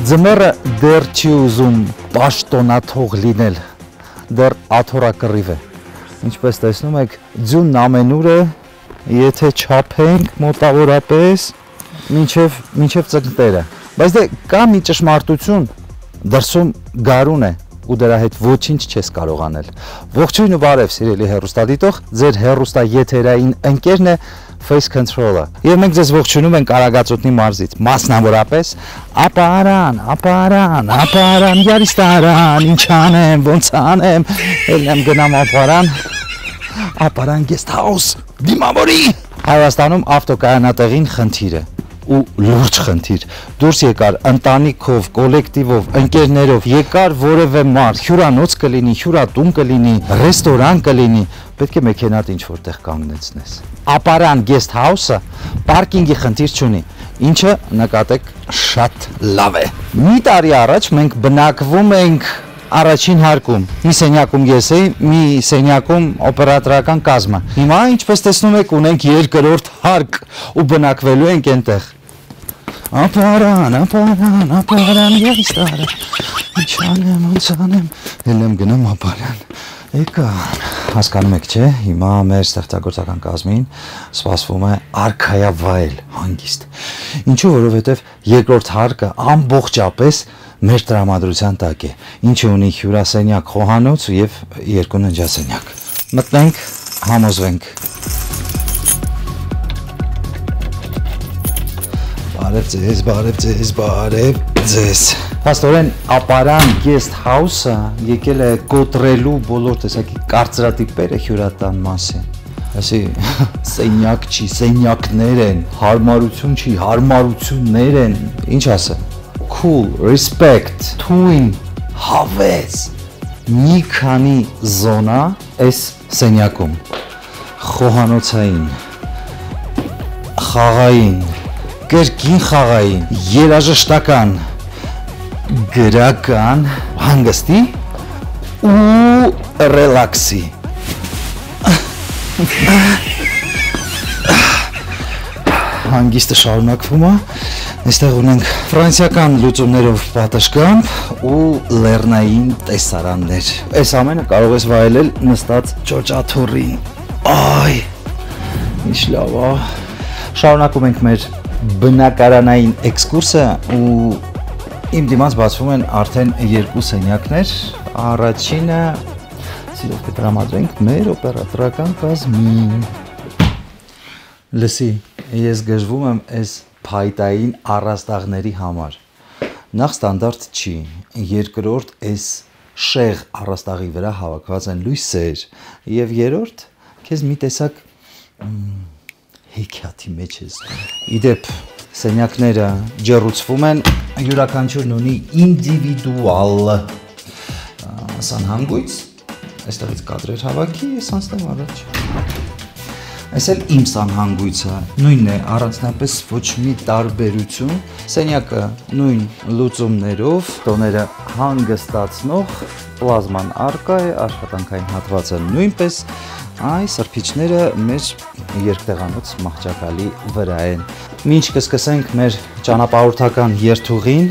Ձմեռը դեռ չի ուզում պաշտոնաթող լինել, դեռ աթոռակռիվ է։ Ինչպես տեսնում եք, ձյունն ամենուր է, եթե չափենք մոտավորապես մինչև ծնկները։ Բայց դե կա մի ճշմարտություն, դրսում գարուն է ու դրա հետ ոչինչ չես կարող անել։ Ողջույն ու բարև, սիրելի հեռուստադիտող, ձեր հեռուստաեթերային ընկերն է Face Control-ը։ Եվ մենք ձեզ ողջունում ենք Արագածոտնի մարզից, մասնավորապես ապարան, յարիստարան, ինչ անեմ, ոնց անեմ, ելնեմ գնամ ապարան guest house, դիմավորի։ Հայաստանում ավտոկայանատեղին խնդիր է ու լուրջ խնդիր։ Դուրս եկար ընտանիքով, կոլեկտիվով, ընկերներով, եկար որևէ մարդ, հյուրանոց կլինի, հյուրատուն կլինի, ռեստորան կլինի, պետք է մեքենատ ինչ որտեղ կանգնեցնես։ Ապարան guest house-ը պարկինգի խնդիր չունի, ինչը նկատեք շատ լավ է։ Մի տարի առաջ մենք բնակվում ենք առաջին հարկում, մի սենյակում ես էի, մի սենյակում օպերատորական կազմը։ Հիմա ինչպես տեսնում եք ունենք երկրորդ հարկ ու բնակվելու ենք այնտեղ։ Ապարան, յարիստարան, ինչ անեմ, ոնց անեմ, ելնեմ գնամ ապարան։ Եկա, հասկանում եք չէ, հիմա մեր ստեղծագործական կազմին սպասվում է արքայավայել հանգիստ։ Ինչու, որովհետև երկրորդ հարկը ամբողջապես մեր տրամադրության տակ է, ինչը ունի հյուրասենյակ, խոհանոց և երկու ննջասենյակ։ Մտնենք, համոզվենք։ Բարև ձեզ։ Փաստորեն ապարան guest house-ը եկել է կոտրելու բոլոր տեսակի կարծրատիպերը հյուրատան մասին։ Այսի սենյակ չի, սենյակներ են, հարմարություն չի, հարմարություններ են, ինչ ասեմ, cool, respect, թույն, հավես, մի քանի զոնա այս սենյակում, խոհանոցային, խաղային, կրկին խաղային, երաժշտական, գրական, հանգստի ու ռելաքսի։ Հանգիստը շարունակվում է, այստեղ ունենք ֆրանսիական լուծումներով պատշգամբ ու լեռնային տեսարաններ։ Այս ամենը կարող ես վայելել նստած ճոճաթոռին։ Այ, ինչ լավ է։ Շարունակում ենք մեր բնակարանային էքսկուրսը ու իմ դիմաց բացվում են արդեն երկու սենյակներ, առաջինը սիրով կտրամադրենք մեր օպերատորական կազմին։ Լսի, ես գժվում եմ այս փայտային առաստաղների համար, նախ ստանդարտ չի, երկրորդ այս շեղ առաստաղի վրա հավաքված են լույսեր և երրորդ քեզ մի տեսակ հեքիաթի մեջ ես։ Իդեպ սենյակները ջեռուցվում են, յուրաքանչյուրն ունի ինդիվիդուալ սանհանգույց, այստեղից կադրեր հավաքի, ես անցնեմ առաջ։ Այս էլ իմ սանհանգույցը, նույնն է, առանձնապես ոչ մի տարբերություն, սենյակը նույն լուծումներով, տոները հանգստացնող, պլազման արկա է, աշխատանքային հատվածը նույնպես, այ սրբիչները մեր երկտեղանոց մահճակալի վրա են։ Մինչ կսկսենք մեր ճանապարհորդական երթուղին,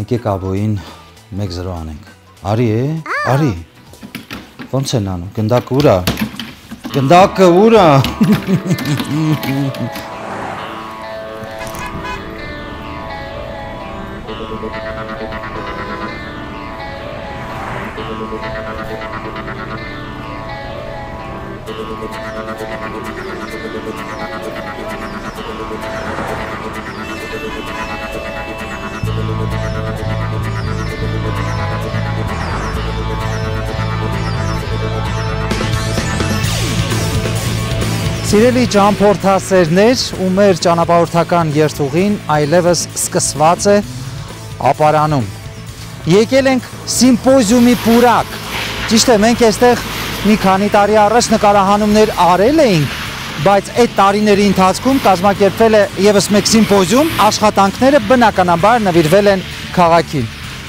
եկեք աբոյին 1-0 անենք։ Արի է, արի, ոնց են անում, գնդակը ուր է, գնդակը ուր է։ Սիրելի ճամփորդասերներ ու մեր ճանապարհորդական երթուղին այլևս սկսված է ապարանում։ Եկել ենք սիմպոզիումի պուրակ։ Ճիշտ է, մենք այստեղ մի քանի տարի առաջ նկարահանումներ արել էինք, բայց այդ տարիների ընթացքում կազմակերպվել է ևս մեկ սիմպոզիում, աշխատանքները բնականաբար նվիրվել են քաղաքին։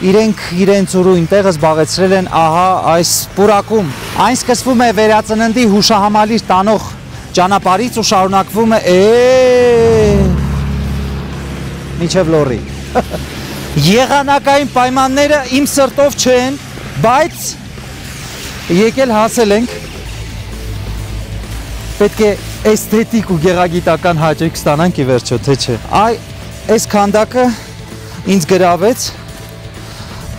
Իրենք իրենց ուրույն տեղը զբաղեցրել են ահա այս պուրակում։ Այն սկսվում է վերածննդի հուշահամալիր տանող ճանապարհից ու շարունակվում է մինչև լոռի։ Եղանակային պայմանները իմ սրտով չեն, բայց եկել հասել ենք։ Պետք է էսթետիկ ու գեղագիտական հաճույք ստանանք ի վերջո, թե չէ։ Այս քանդակը ինձ գրավեց,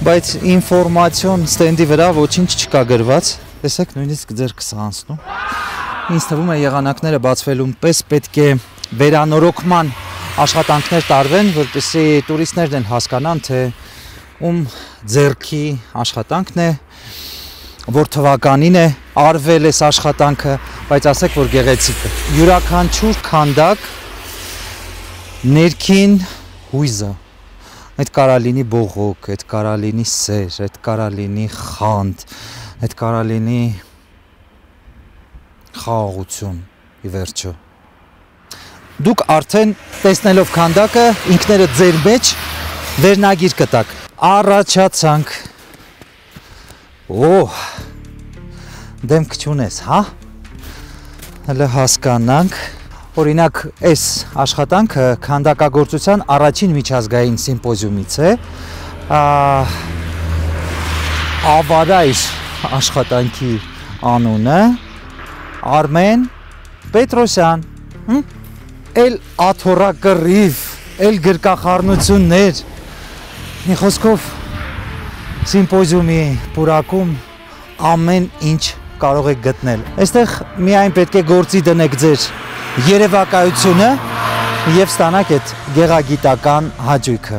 բայց ինֆորմացիոն ստենդի վրա ոչինչ չկա գրված։ Տեսեք, նույնիսկ ձեր կսանցնում։ Ինձ թվում է եղանակները բացվելուն պես պետք է վերանորոգման աշխատանքներ տարվեն, որպեսզի տուրիստներն են հասկանան, թե ում ձեռքի աշխատանքն է, որ թվականին է արվել այս աշխատանքը, բայց ասեք, որ գեղեցիկ է։ Յուրաքանչյուր քանդակ ներքին հույզը, այդ կարա լինի բողոք, այդ կարա լինի սեր, այդ կարա լինի խանդ, այդ կարա լինի խաղաղություն ի վերջո։ Դուք արդեն տեսնելով քանդակը ինքներդ ձեր մեջ վերնագիր կտաք։ Առաջացանք։ Դեմք չունես, հա? Հələ հասկանանք։ Օրինակ, այս աշխատանքը քանդակագործության առաջին միջազգային սիմպոզիումից է։ Ավարայր աշխատանքի անունը Արմեն Պետրոսյան։ Էլ աթոռակռիվ, էլ գրկախառնություններ։ Մի խոսքով սիմպոզիումի պուրակում ամեն ինչ կարող եք գտնել։ Այստեղ միայն պետք է գործի դնեք ձեր երևակայությունը եւ ստանաք այդ գեղագիտական հաճույքը։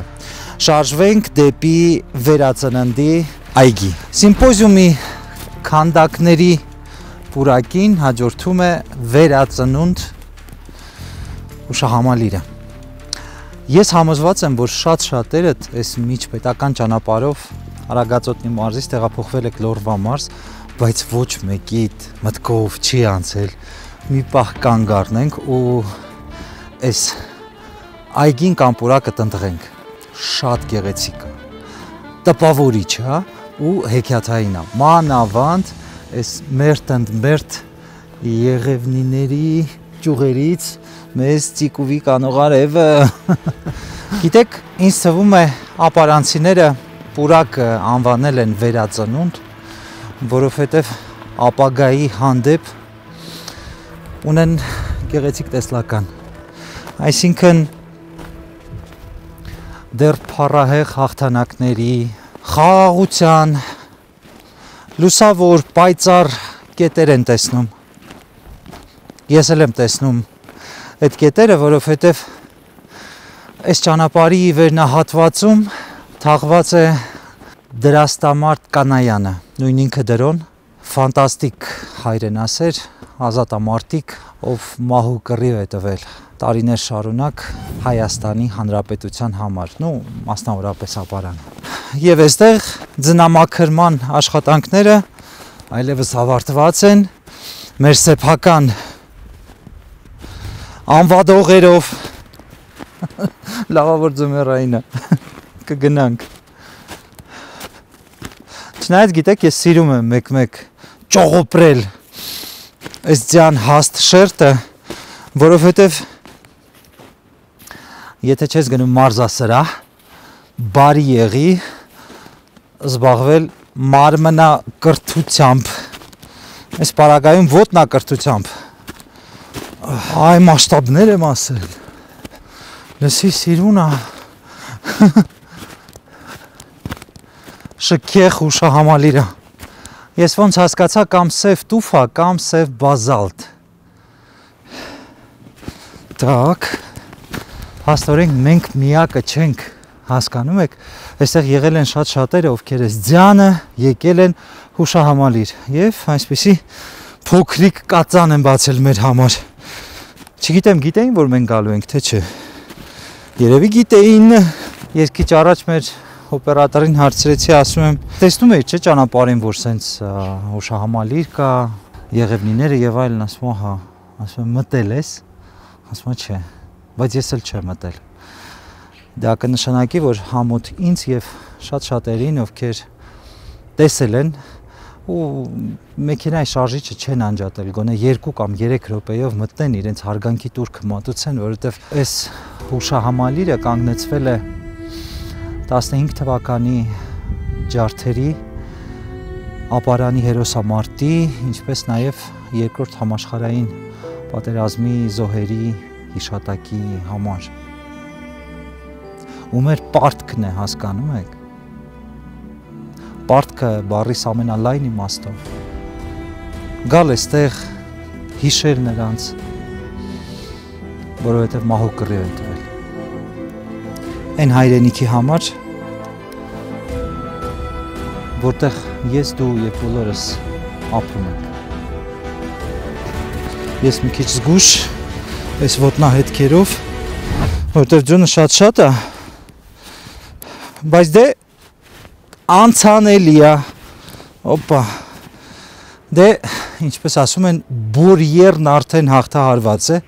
Շարժվենք դեպի վերածննդի այգի։ Սիմպոզիումի քանդակների պուրակին հաջորդում է վերածնունդ հուշահամալիրը։ Ես համոզված եմ, որ շատ-շատերդ այս միջպետական ճանապարհով Արագածոտնի մարզից տեղափոխվել եք Լորվա մարզ, բայց ոչ մեկիդ մտքով չի անցել մի պահ կանգ առնենք ու այս այգին կամ պուրակը տնտղենք։ Շատ գեղեցիկ է, տպավորիչ է ու հեքիաթային է։ Մանավանդ այս մերթ եղևնիների ճյուղերից մեզ ծիկուվի կանող արևը։ Գիտեք, ինձ թվում է ապարանցիները պուրակը անվանել են վերածնունդ, որովհետև ապագայի հանդեպ ունեն գեղեցիկ տեսլական։ Այսինքն դեռ փառահեղ հաղթանակների, խաղաղության, լուսավոր, պայծառ կետեր են տեսնում։ Ես էլ եմ տեսնում այդ կետերը, որովհետև այս ճանապարհի վերնահատվածում թաղված է Դրաստամարտ Կանայանը, նույն ինքը դրոն, ֆանտաստիկ հայրենասեր, ազատամարտիկ, ով մահու կռիվ է տվել տարիներ շարունակ Հայաստանի Հանրապետության համար, մասնավորապես ապարանը։ Եվ այստեղ ձնամաքրման աշխատանքները այլևս ավարտված են, մեր սեփական անվադողերով, լավավոր ձմեռայինը, կգնանք։ Չնայած գիտեք, ես սիրում եմ մեկ-մեկ ճողոպրել այս ձյան հաստ շերտը, որովհետև եթե չես գնում մարզասրահ, բարի եղի զբաղվել մարմնակրթությամբ, այս պարագայում ոտնակրթությամբ, այ մասշտաբներ եմ ասել, լսի սիրունա, շքեղ հուշահամալիրը, ես ոնց հասկացա կամ սև տուֆա, կամ սև բազալտ, տակ, հաստորենք մենք միակը չենք, հասկանում եք, այստեղ եղել են շատ շատերը, ովքեր այս ձյանը եկել են հուշահամալիր եւ այսպեսի փոքրիկ կածան են բացել մեր համար։ Չգիտեմ, գիտեին, որ մենք գալու ենք, թե չէ։ Երևի գիտեին, ես քիչ առաջ մեր օպերատորին հարցրեցի, ասում եմ, տեսնում եք, չէ՞ ճանապարհին, որ սենց հուշահամալիր կա, եղևնիները եւ այլն, ասում հա, ասում եմ, մտել ես, ասում եմ, չէ, բայց ես էլ չեմ մտել։ Դա կնշանակի, որ համոտ ինձ եւ շատ շատերին, ովքեր տեսել են ու մեքենայի շարժիչը չեն անջատել, գոնե 2 կամ 3 րոպեով մտնեն իրենց հարգանքի տուրքը մատուցեն, որովհետեւ այս հուշահամալիրը կանգնեցվել է 15 թվականի ջարդերի ապարանի հերոսամարտի, ինչպես նաև երկրորդ համաշխարհային պատերազմի զոհերի հիշատակի համար։ Ու մեր պարտքն է, հասկանում եք։ Պարտքը բառիս ամենալայն իմաստով։ Գալ էստեղ հիշել նրանց, որովհետև մահու կռիվ են տվել։ Այն հայրենիքի համար, որտեղ ես, դու և բոլորս ապրում ենք։ Ես մի քիչ զգուշ, այս ոտնահետքերով, որտեղ ջունը շատ է, բայց դե անցանելի է, օպա, դե, ինչպես ասում են, բուրյերն արդեն հաղթահարված է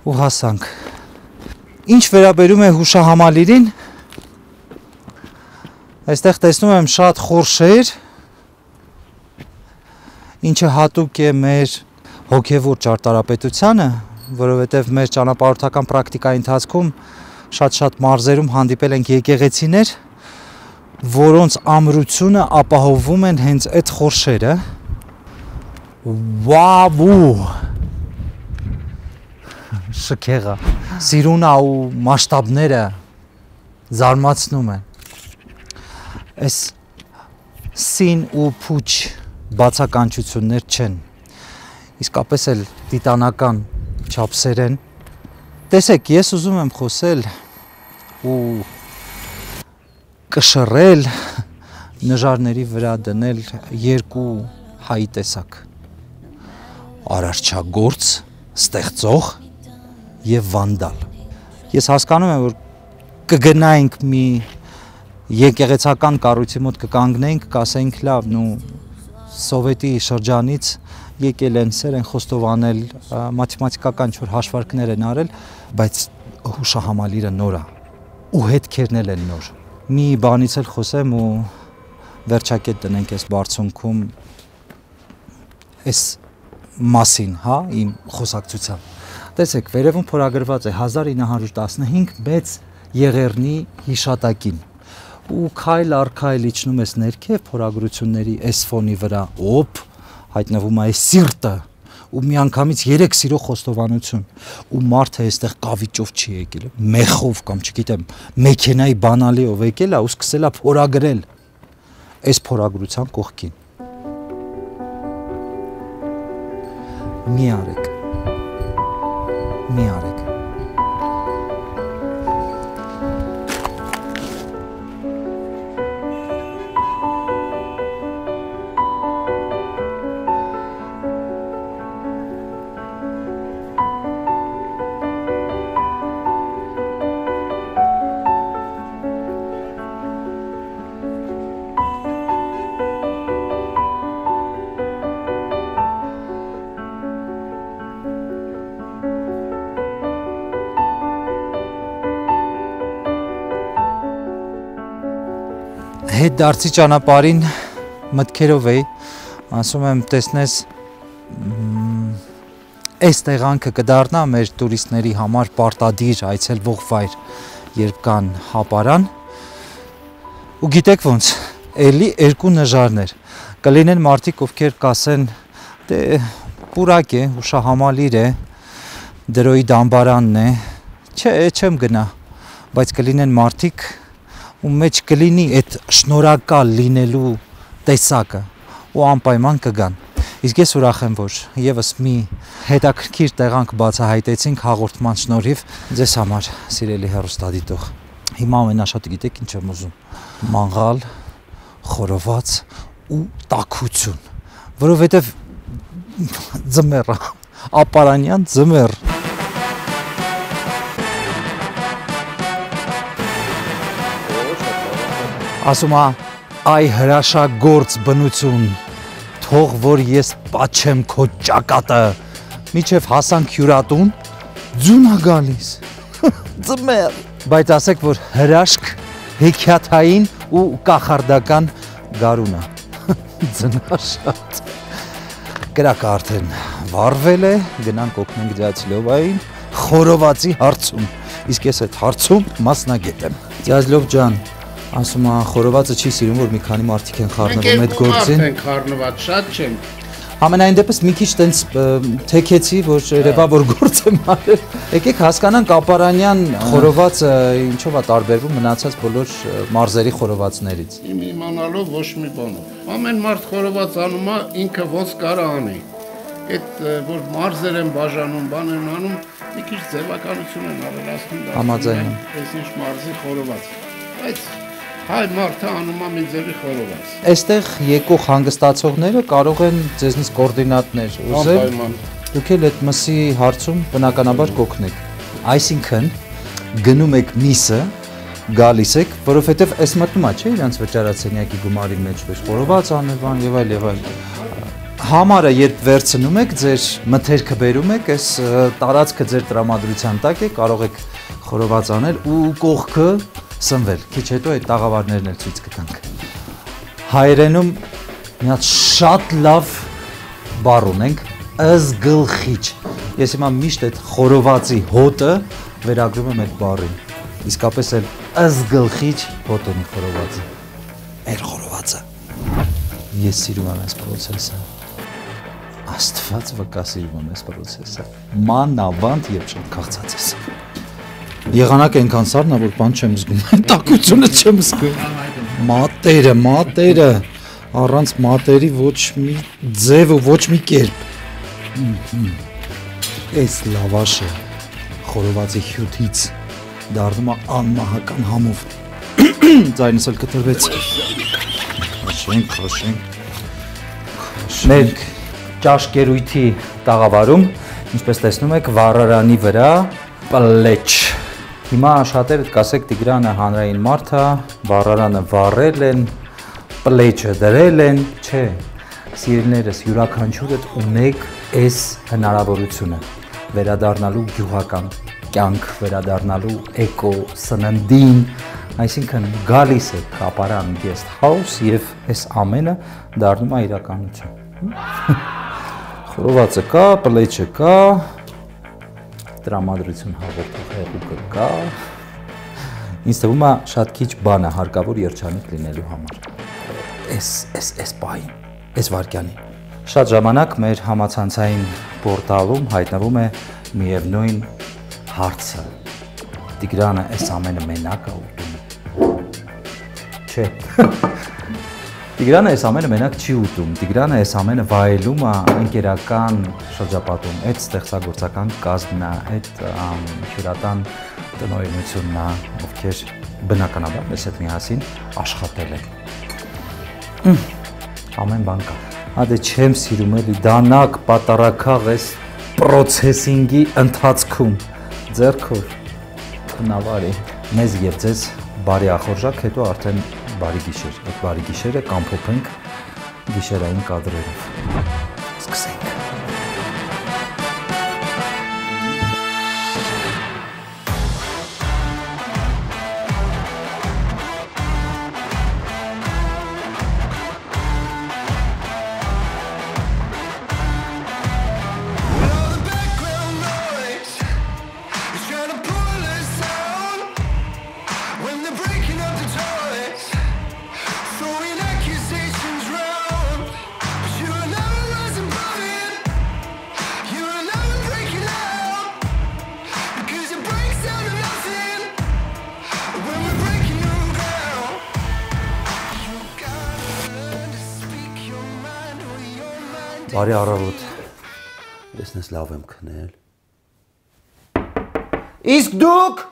ու հասանք։ Ինչ վերաբերում է հուշահամալիրին, այստեղ տեսնում եմ շատ խորշեր, ինչը հատուկ է մեր հոգևոր ճարտարապետությանը, որովհետև մեր ճանապարհորդական պրակտիկայի ընթացքում շատ մարզերում հանդիպել ենք եկեղեցիներ, որոնց ամրությունը ապահովում են հենց այդ խորշերը։ Վավու! Շքեղա, սիրունա ու մասշտաբները զարմացնում են։ Այս սին ու փուչ բացականչություններ չեն, իսկապես էլ տիտանական չափսեր են։ Տեսեք, ես ուզում եմ խոսել ու կշռել, նժարների վրա դնել երկու հայ տեսակ՝ արարչագործ, ստեղծող և վանդալ։ Ես հասկանում եմ, որ կգնայինք մի եկեղեցական կառույցի մոտ կկանգնեինք, կասեինք լավ, սովետի շրջանից եկել են, սեր են խոստովանել, մաթեմատիկական ինչ-որ հաշվարկներ են արել, բայց հուշահամալիրը նոր է, ու հետքերն են նոր։ Մի բանից էլ խոսեմ ու վերջակետ դնենք այս բարձունքում այս մասին, իմ խոսակցության։ Տեսեք, վերևում փորագրված է 1915 մեծ Եղեռնի հիշատակին ու քայլ առ քայլ իջնում ես ներքև փորագրությունների այս ֆոնի վրա, հայտնվում է այս սիրտը ու միանգամից 3 սիրո խոստովանություն ու մարդը այստեղ կավիճով չի եկել, մեխով կամ չգիտեմ, մեքենայի բանալիով եկել է ու սկսել է փորագրել այս փորագրության կողքին։ Մի արեք։ Մի արեք։ Հետ դարձի ճանապարհին մտքերով էի, ասում եմ տեսնես այս տեղանքը կդառնա մեր տուրիստների համար պարտադիր այցելվող վայր, երբ կան հապարան, ու գիտեք ոնց, էլի երկու նժարներ, կլինեն մարդիկ, ովքեր կասեն, դե պուրակ է, հուշահամալիր է, դրոյի դամբարանն է, չէ, չեմ գնա, բայց կլինեն մարդիկ, ու մեջ կլինի այդ շնորհակալ լինելու տեսակը ու անպայման կգան։ Իսկ ես ուրախ եմ, որ եւս մի հետաքրքիր տեղանք բացահայտեցինք հաղորդման շնորհիվ ձեզ համար, սիրելի հեռուստադիտող։ Հիմա ամենաշատը գիտեք ինչ եմ ուզում։ Մանղալ, խորոված ու տաքություն, որովհետեւ ձմեռ, ապարանյան ձմեռ։ Ասում է, այ հրաշագործ բնություն, թող որ ես պատչեմ քո ճակատը, միջև հասանք հյուրատուն, ձուն է գալիս, ձմեռ, բայց ասեք, որ հրաշք, հեքիաթային ու կախարդական գարուն է, ձնաշատ, կրակը արդեն վառվել է, գնանք օգնենք Ձյաձլովային, խորովածի հարցում, իսկ ես այդ հարցում մասնագետ եմ։ Ձյաձլով ջան, Ասում է խորովածը չի սիրում, որ մի քանի մարդիկ են խառնվում այդ գործին։ Մենք խառնված շատ չենք։ Համենայն դեպս մի քիչ տենց թեքեցի, որ երևա որ գործ եմ արել։ Եկեք հասկանանք ապարանյան խորովածը ինչով է տարբերվում մնացած բոլոր մարզերի խորովածներից։ Իմ իմանալով ոչ մի բանով։ Ամեն մարդ խորոված անում է ինքը ոնց կարա անի։ Այդ որ մարզեր են բաժանում, բան են անում, մի քիչ ձևականություն են ավելացնում։ Համաձայն եմ։ Այս ինչ մարզի խորոված։ Բայց հայ մարդը անում է մի ձևի խորոված։ Այստեղ եկող հանգստացողները կարող են ձեզնից կոորդինատներ ուզել։ Դուք էլ այդ մսի հարցում բնականաբար կօգնեք։ Այսինքն գնում եք միսը, գալիս եք, որովհետև այս մտնում է, չէ՞, իրանց վճարացենյակի գումարի մեջ որ խորոված անել, եւ այլ եւ այլ։ Համարը երբ վերցնում եք, ձեր մթերքը բերում եք, այս տարածքը ձեր տրամադրության տակ է, կարող եք խորոված անել ու կողքը սնվել։ Քիչ հետո այդ տաղավարներն էլ ցույց կտանք։ Հայերենում մի հատ շատ լավ բառ ունենք՝ ըզգլխիչ։ Ես հիմա միշտ այդ խորովածի հոտը վերագրում եմ այդ բառին։ Իսկապես էլ ըզգլխիչ հոտ ունի խորովածը։ Մեր խորովածը։ Ես սիրում եմ այս process-ը։ Աստված վկա սիրում եմ այս process-ը։ Մանավանդ երբ շատ քաղցած ես։ Եղանակ այնքան սառն է, որ բան չեմ զգում, տակությունը չեմ զգում։ Մատերը, առանց մատերի ոչ մի ձև ու ոչ մի կերպ։ Այս լավաշը խորովածի հյութից դառնում է անմահական համով։ Ձայնս էլ կտրվեց։ Խոշենք։ Մեր ճաշկերույթի տաղավարում, ինչպես տեսնում եք, վառարանի վրա պլեչ։ Հիմա շատերը կասեք Տիգրանը հանրային մարդ է, վառարանը վառել են, պլեչը դրել են, չէ, սիրելիներս յուրաքանչյուրդ ունեք այս հնարավորությունը վերադառնալու գյուղական կյանք, վերադառնալու էկո սննդին, այսինքն գալիս եք ապարան guest house եւ այս ամենը դառնում է իրականություն։ Խորովածը կա, պլեչը կա, տրամադրություն հաղորդող հեղուկը կա։ Ինձ թվում է շատ քիչ բան է հարկավոր երջանիկ լինելու համար։ Այս պահին, այս վայրկյանին։ Շատ ժամանակ մեր համացանցային պորտալում հայտնվում է միևնույն հարցը։ Տիգրանը այս ամենը մենակ է ուտում։ Չէ։ Տիգրանը այս ամենը մենակ չի ուտում, Տիգրանը այս ամենը վայելում է ընկերական շրջապատում, այդ ստեղծագործական կազմն է, այդ հյուրատան տնօրինությունն է, ովքեր բնականաբար մեզ հետ միասին աշխատել են։ Ամեն բան կա։ Հա դե չեմ սիրում էլի դանակ պատարակաղ այս պրոցեսինգի ընթացքում, ձեռքով, հնավարի, մեզ և ձեզ բարի ախորժակ, հետո արդեն բարի գիշեր, այդ բարի գիշերը կամփոփենք գիշերային կադրերով։ Սկսենք։ Բարի առավոտ։ Տեսնես լավ եմ քնել։ Իսկ դուք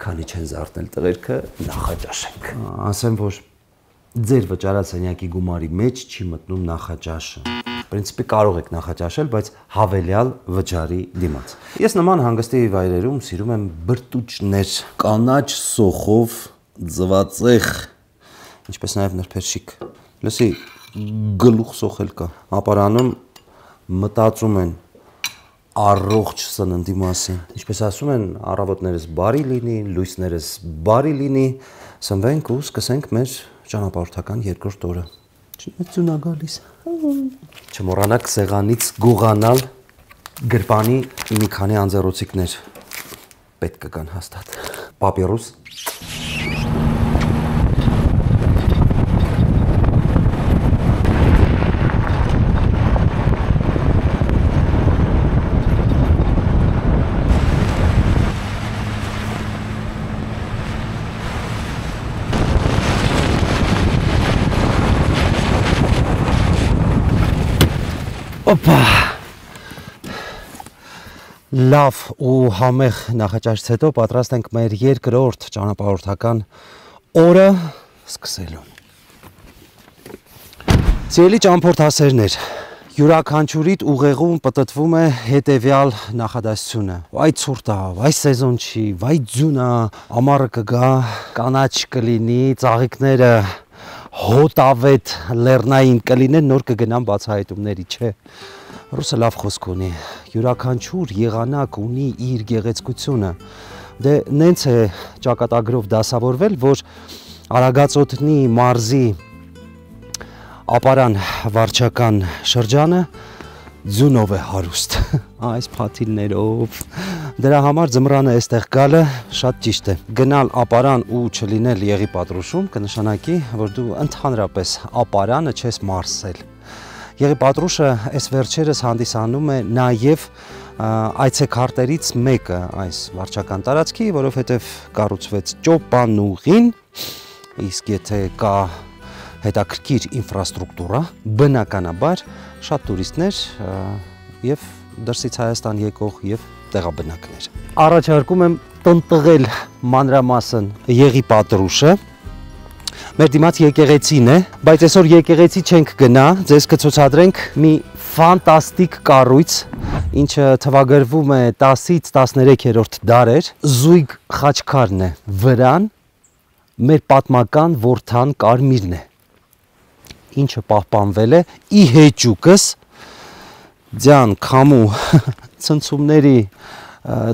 քանի չեն զարթնել տղերքը, նախաճաշենք։ Ասեմ, որ ձեր վճարացենյակի գումարի մեջ չի մտնում նախաճաշը։ Պրինցիպի կարող եք նախաճաշել, բայց հավելյալ վճարի դիմաց։ Ես նման հանգստի վայրերում սիրում եմ բրտուճներ, կանաչ սոխով, ձվածեղ, ինչպես նաև նրբերշիկ։ Լսի, գլուխ սոխել կա։ Ապարանում մտածում են առողջ սննդի մասին։ Ինչպես ասում են, առավոտներս բարի լինի, լույսներս բարի լինի, սնվենք ու սկսենք մեր ճանապարհորդական երկրորդ օրը։ Չնայած ա գալիս։ Չմոռանաք սեղանից գողանալ գրպանի մի քանի անձեռոցիկներ։ Պետք կգան հաստատ։ Պապիրուս։ Օպա։ Լավ ու համեղ նախաճաշից հետո պատրաստ ենք մեր երկրորդ ճանապարհորդական օրը սկսելու։ Սիրելի ճամփորդասերներ, յուրաքանչյուրիդ ուղեղում պտտվում է հետևյալ նախադասությունը. «Վայ ցուրտ է, վայ սեզոն չի, վայ ձյուն է, ամառը կգա, կանաչ կլինի, ծաղիկները հոտավետ լեռնային կլինեն, նոր կգնան բացահայտումների, չէ»։ Ռուսը լավ խոսք ունի, յուրաքանչյուր եղանակ ունի իր գեղեցկությունը, դե նենց է ճակատագրով դասավորվել, որ Արագածոտնի մարզի ապարան վարչական շրջանը ձյունով է հարուստ, այս փաթիլներով, դրա համար ձմռանը այստեղ գալը շատ ճիշտ է, գնալ ապարան ու չլինել եղի պատրուշում կնշանակի, որ դու ընդհանրապես ապարանը չես մարսել։ Եղի պատրուշը այս վերջերս հանդիսանում է նաև այցեքարտերից մեկը այս վարչական տարածքի, որովհետև կառուցվեց ճոպանուղին, իսկ եթե կա հետաքրքիր ինֆրաստրուկտուրա, բնականաբար շատ տուրիստներ և դրսից Հայաստան եկող և տեղաբնակներ։ Առաջարկում եմ տնտղել մանրամասն եղի պատրուշը, մեր դիմաց եկեղեցին է, բայց այսօր եկեղեցի չենք գնա, ձեզ կցուցադրենք մի ֆանտաստիկ կառույց, ինչը թվագրվում է 10-ից 13-րդ դարեր, զույգ խաչքարն է վրան, մեր պատմական որդան կարմիրն է, ինչը պահպանվել է ի հեճուկս ձյան քամու ցնցումների,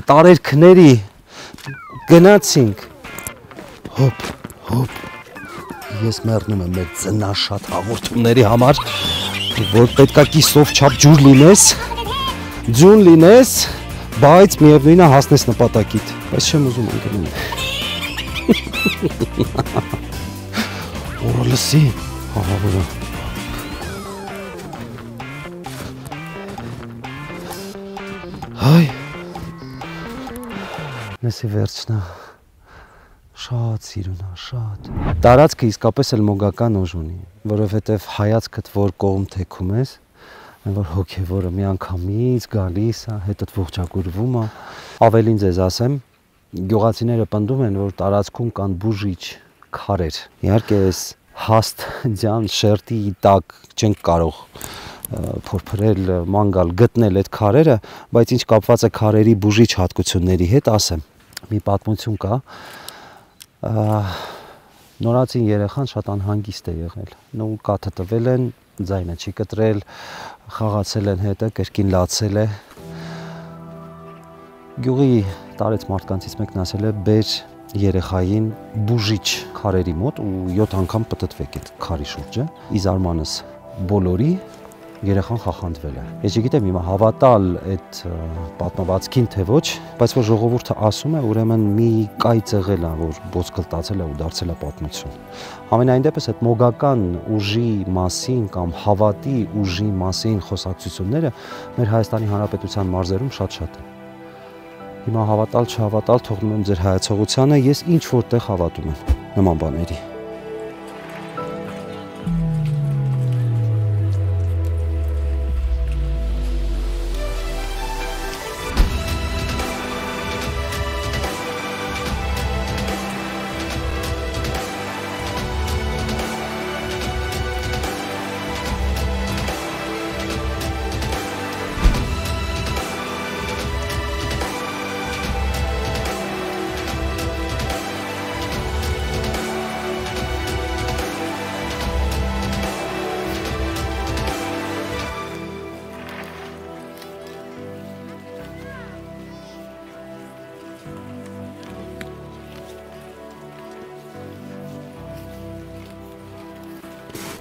տարերքների գնացինք, հոպ, հոպ, ես մեռնում եմ մեր ծնաշատ հաղորդումների համար, որ պետքա կիսով չափ ջուր լինես, ձյուն լինես, բայց միևնույն է հասնես նպատակիդ, բայց չեմ ուզում անգնում։ Որը լսի, հաղավորը։ Հայ, լսի վերջնա։ Շատ սիրունա, շատ։ Տարածքը իսկապես էլ մոգական ուժ ունի, որովհետև հայացքդ որ կողմ թեքում ես, որ հոգևորը միանգամից գալիս է, հետդ ողջագուրվում է, ավելին ձեզ ասեմ, գյուղացիները պնդում են, որ տարածքում կան բուժիչ քարեր։ Իհարկե այս հաստ ձյան շերտի տակ չենք կարող փորփրել, ման գալ, գտնել այդ քարերը, բայց ինչ կապված է քարերի բուժիչ հատկությունների հետ, ասեմ, մի պատմություն կա, նորածին երեխան շատ անհանգիստ է եղել, ու կաթը տվել են, ձայնը չի կտրել, խաղացել են հետը, կրկին լացել է, գյուղի տարեց մարդկանցից մեկն ասել է, բեր երեխային բուժիչ քարերի մոտ ու 7 անգամ պտտվեք այդ քարի շուրջը, ի զարմանս բոլորի երեխան խախանդվել է։ Ես չգիտեմ հիմա հավատալ այդ պատմվածքին թե ոչ, բայց որ ժողովուրդը ասում է, ուրեմն մի կայծ եղել է, որ ոսկլտացել է ու դարձել է պատմություն։ Ամենայն դեպս այդ մոգական ուժի մասին կամ հավատի ուժի մասին խոսակցությունները մեր Հայաստանի Հանրապետության մարզերում շատ են։ Հիմա հավատալ չհավատալ թողնում եմ ձեր հայացողությանը, ես ինչ որտեղ հավատում եմ նման բաների։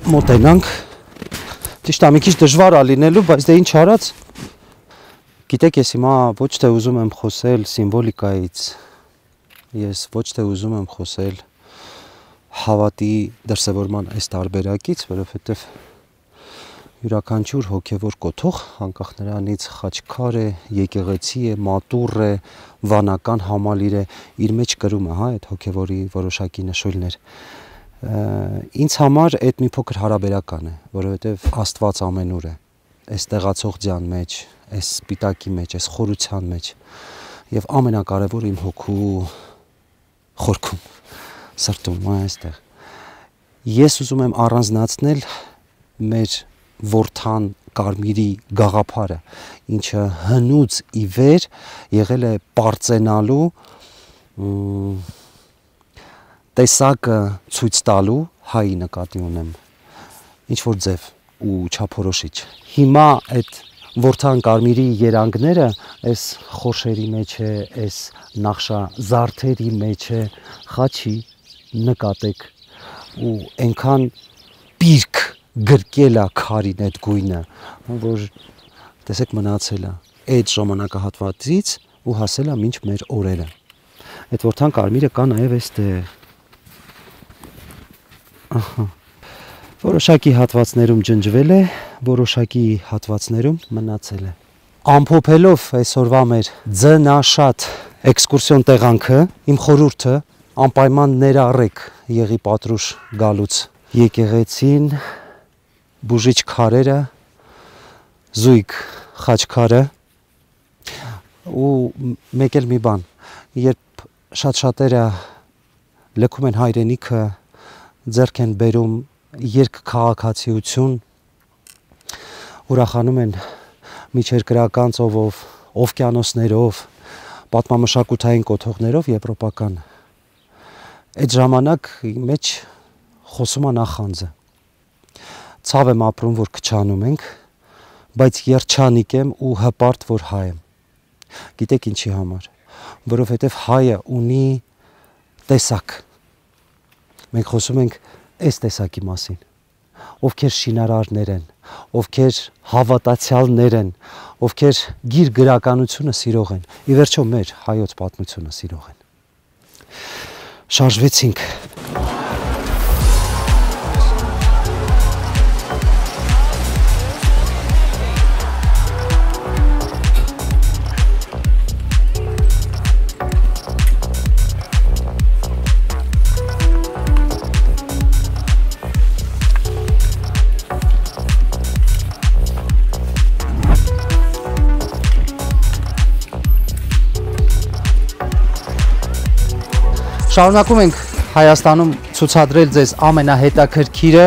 Մոտենանք, ճիշտ է մի քիչ դժվար է լինելու, բայց դե ինչ արած, գիտեք ես հիմա ոչ թե ուզում եմ խոսել սիմվոլիկայից, ես ոչ թե ուզում եմ խոսել հավատի դրսևորման այս տարբերակից, որովհետև յուրաքանչյուր հոգևոր կոթող, անկախ նրանից խաչքար է, եկեղեցի է, մատուռ է, վանական համալիր է, իր մեջ կրում է, հա, այդ հոգևորի որոշակի նշույլներ։ Ինձ համար այդ մի փոքր հարաբերական է, որովհետև Աստված ամենուր է, այս տեղացողության մեջ, այս սպիտակի մեջ, այս խորության մեջ եւ ամենակարևորը իմ հոգու խորքում, սրտում այստեղ։ Ես ուզում եմ առանձնացնել մեր որդան Կարմիրի գաղափարը, ինչը հնուց ի վեր եղել է պարծենալու տեսակը ցույց տալու հայի նկատի ունեմ, ինչ որ ձև ու չափորոշիչ։ Հիմա այդ որդան Կարմիրի երանգները այս խորշերի մեջ է, այս նախշազարդերի մեջ է, խաչի նկատեք ու այնքան պիրք գրկել է քարին այդ գույնը, որ տեսեք մնացել է այդ ժամանակահատվածից ու հասել է մինչ մեր օրերը։ Այդ որդան Կարմիրը կա նաև այստեղ։ Ահա։ Որոշակի հատվածներում ջնջվել է, որոշակի հատվածներում մնացել է։ Ամփոփելով այսօրվա մեր ձնաշատ էքսկուրսիոն տեղանքը, իմ խորհուրդը անպայման ներառեք Եղի Պատրուշ գալուց եկեղեցին, բուժիչ քարերը, զույգ խաչքարը ու մեկ էլ մի բան, երբ շատ-շատերը լքում են հայրենիքը, ձեռք են բերում երկքաղաքացիություն, ուրախանում են միջերկրական ծովով, օվկիանոսներով, պատմամշակութային կոթողներով եվրոպական։ Այդ ժամանակ մեջ խոսում է նախանձը։ Ցավ եմ ապրում, որ քչանում ենք, բայց երջանիկ եմ ու հպարտ, որ հայ եմ։ Գիտեք ինչի համար, որովհետև հայը ունի տեսակ։ Մենք խոսում ենք այս տեսակի մասին, ովքեր շինարարներ են, ովքեր հավատացյալներ են, ովքեր գիր գրականությունը սիրող են, ի վերջո մեր հայոց պատմությունը սիրող են։ Շարժվեցինք։ Շարունակում ենք Հայաստանում ցուցադրել ձեզ ամենահետաքրքիրը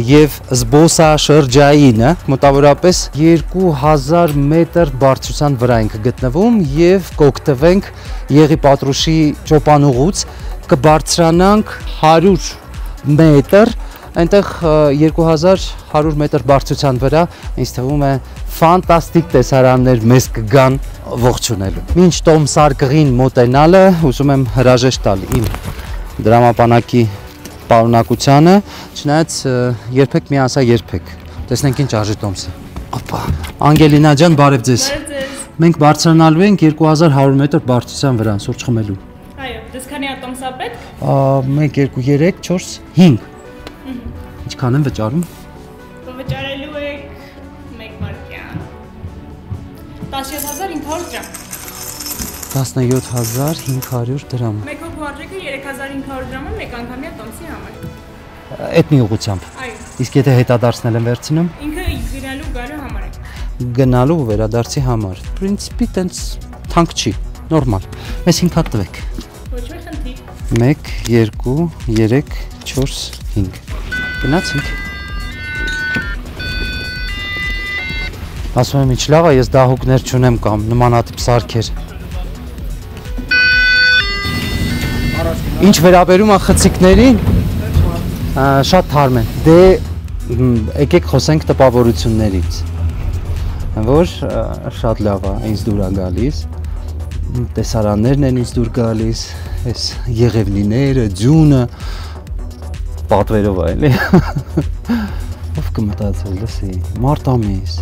եւ զբոսաշրջայինը, մոտավորապես 2000 մետր բարձրության վրա ենք գտնվում եւ կօգտվենք Եղի Պատրուշի ճոպանուղուց, կբարձրանանք 100 մետր, այնտեղ 2100 մետր բարձրության վրա ինձ թվում է ֆանտաստիկ տեսարաններ մեզ կգան ողջունելու։ Մինչ տոմսարկղին մոտենալը ուզում եմ հրաժեշտ տալ իմ դրամապանակի պարունակությանը, չնայած երբեք մի ասա երբեք։ Տեսնենք ինչ արժի տոմսը։ Ապա, Անգելինա ջան, բարև ձեզ։ Մենք բարձրանալու ենք 2100 մետր բարձրության վրա, սուրճ խմելու։ Այո, դες քանի ատոմս է պետք։ 1 2 3 4 5։ Ինչքան են վճարում։ Վճարելու եք 1 վայրկյան 17500 դրամ։ 17500 դրամ։ Մեկ հոգու արժեքը 3500 դրամ է մեկ անգամյա տոմսի համար։ Այդ մի ուղղությամբ։ Այո։ Իսկ եթե հետադարձնել եմ վերցնում։ Ինքը գնալու գալու համար է։ Գնալու ու վերադարձի համար։ Պրինցիպի տենց թանկ չի, նորմալ։ Մեզ 5 հատ տվեք։ Ոչ մի խնդիր։ 1 2 3 4 5։ Գնացինք։ Ասում եմ ինչ լավ է, ես դահուկներ չունեմ կամ նմանատիպ սարքեր։ Ինչ վերաբերում է խցիկներին, շատ թարմ են։ Դե եկեք խոսենք տպավորություններից, որ շատ լավ է, ինձ դուր է գալիս, տեսարաններն են ինձ դուր գալիս, այս եղևնիները, ձյունը, պատվերով է, էլի։ Ով կմտածել, լսի, մարտ ամիս,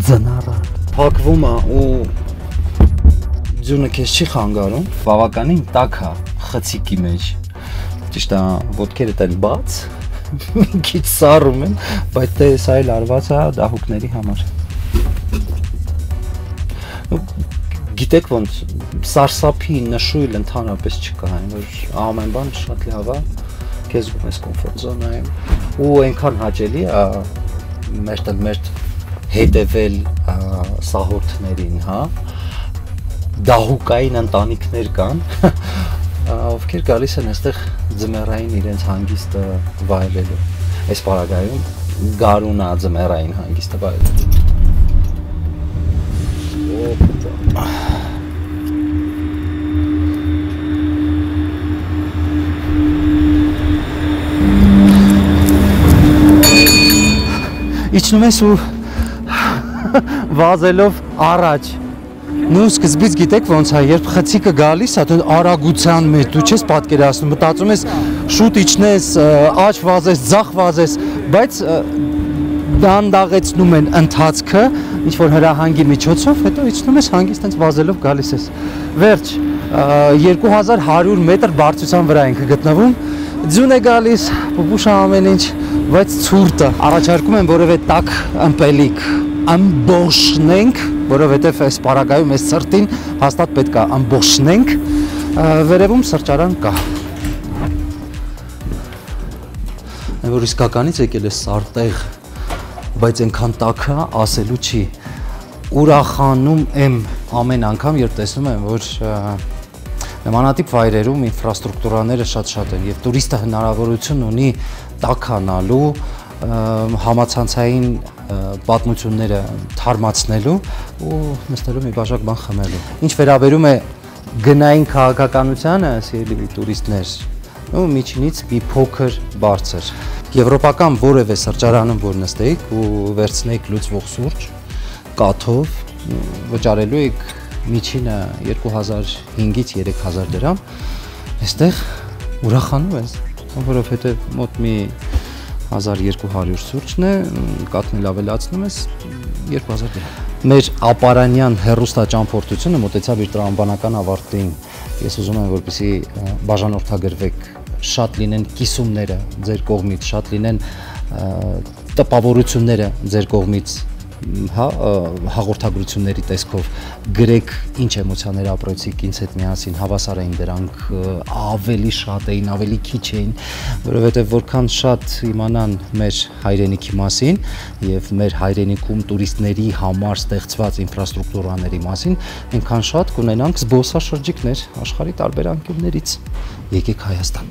ձնառան, փակվում է ու ձյունը քեզ չի խանգարում, բավականին տաք է խցիկի մեջ, ճիշտ է, ոտքերդ են բաց, մի քիչ սառում են, բայց դե սա էլ արված է դահուկների համար։ Գիտեք ոնց, սարսափի նշույլ ընդհանրապես չկա, որ ամեն բան շատ լավ է, քեզ գում ես կոմֆորտ զոնայում, ու այնքան հաճելի է մերտ հետևել սահորդներին, հա, դահուկային ընտանիքներ կան, ովքեր գալիս են այստեղ ձմեռային իրենց հանգիստը վայելելու։ Այս պարագայում գարունա ձմեռային հանգիստը վայելելու։ Իջնում ես ու վազելով առաջ։ Նու սկզբից գիտեք ոնց է, երբ խցիկը գալիս է, դու արագության մեջ դու չես պատկերացնում, մտածում ես շուտ իջնես, աջ վազես, ձախ վազես, բայց դանդաղեցնում են ընթացքը, ինչ որ հրահանգի միջոցով, հետո իջնում ես հանգիստ հենց վազելով գալիս ես։ Վերջ, 2100 մետր բարձրության վրա ենք գտնվում, ձյուն է գալիս, պուպուշ է ամեն ինչ, բայց ցուրտ է։ Առաջարկում եմ որևէ տաք ըմպելիք ամբողջնենք, որովհետև այս պարագայում այս սրտին հաստատ պետք է ամբողջնենք, վերևում սրճարան կա։ Որ իսկականից եկել է սարտեղ, բայց այնքան տաքը ասելու չի։ Ուրախանում եմ ամեն անգամ, երբ տեսնում եմ, որ նմանատիպ վայրերում ինֆրաստրուկտուրաները շատ են եւ տուրիստը հնարավորություն ունի տաքանալու, համացանցային պատմությունները թարմացնելու ու նստելու մի բաժակ բան խմելու։ Ինչ վերաբերում է գնային քաղաքականությանը, սիրելի տուրիստներ, ու միջինից մի փոքր բարձր։ Եվրոպական որևէ սրճարանում որ նստեիք ու վերցնեիք լուծվող սուրճ, կաթով, վճարելու եք միջինը 2500-ից 3000 դրամ, այստեղ ուրախանում ես, որովհետև մոտ մի 1200 սուրճն է, կաթն էլ ավելացնում ես 2000 դրամ։ Մեր ապարանյան հեռուստաճամփորդությունը մոտեցավ իր տրամաբանական ավարտին։ Ես ուզում եմ, որպեսզի բաժանորդագրվեք, շատ լինեն կիսումները ձեր կողմից, շատ լինեն տպավորությունները ձեր կողմից, հա, հաղորդագրությունների տեսքով, գրեք ինչ էմոցիաներ ապրեցիք ինձ հետ միասին, հավասար էին դրանք, ավելի շատ էին, ավելի քիչ էին, որովհետև որքան շատ իմանան մեր հայրենիքի մասին եւ մեր հայրենիքում տուրիստների համար ստեղծված ինֆրաստրուկտուրաների մասին, այնքան շատ կունենանք զբոսաշրջիկներ աշխարհի տարբեր անկյուններից։ Եկեք Հայաստան։